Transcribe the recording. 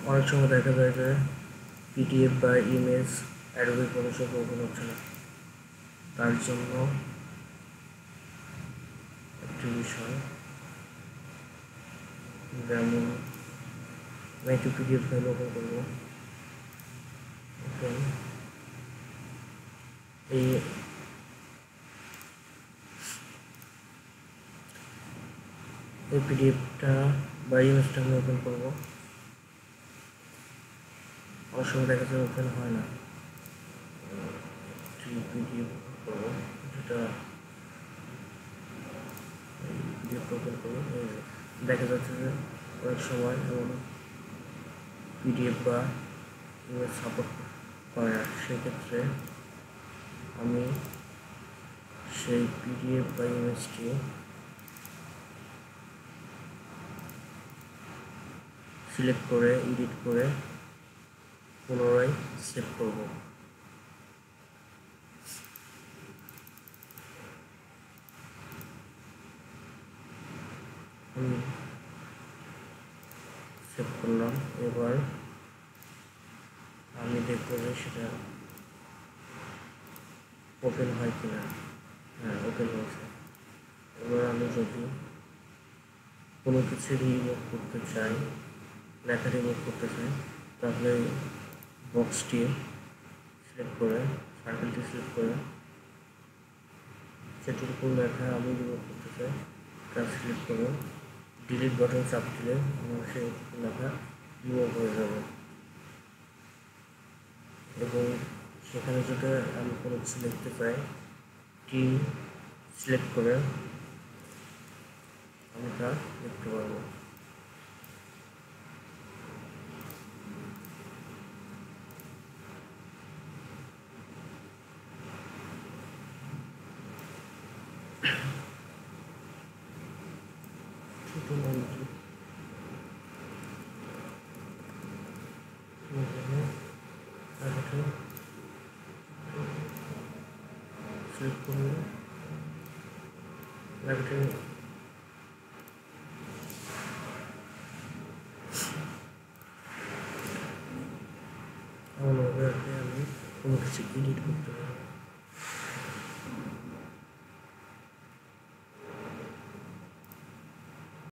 অনেক সময় দেখা যায় যে পিডিএফ বা ইমেজ অ্যাডোবি ফটোশপ ওপেন হচ্ছে না, তার জন্য একটি বিষয়, যেমন আমি একটি পিডিএফ ফাইল ওপেন করবো। এই পিডিএফটা বা ইমেজটা আমি ওপেন করবো। অনেক সময় দেখা যায় ওপেন হয় না। পিডিএফ করবো, যেটা পিডিএফ ওপেন করবো। দেখা যাচ্ছে যে অনেক সময় পিডিএফ বা ইমেজ সাপোর্ট করে না। সেক্ষেত্রে আমি সেই পিডিএফ বা ইমেজটি সিলেক্ট করে এডিট করে পুনরায় সেভ করব। আমি সেভ করলাম। এবার আমি দেখব যে সেটা ওপেন হয় কিনা। হ্যাঁ, ওপেন হয়েছে। এবার আমি যদি কোনো কিছু রিমুভ করতে চাই, লেখা রিমুভ করতে চাই, তাহলে বক্সটি সিলেক্ট করে, সার্কেলটি সিলেক্ট করে যেটুকু লেখা আমি রিমুভ করতে চাই তা সিলেক্ট করে ডিলিট বাটন চাপ দিলে আমার সেই লেখা রিমুভ হয়ে যাবে। এবং সেখানে যদি আমি কোনো কিছু লিখতে চাই, টি সিলেক্ট করে আমি তা লিখতে পারবো। ছোটো নামটি সিলেক্ট করলে লেখাটি এমনভাবে আমি কোনো কিছু এডিট করতে পারবো।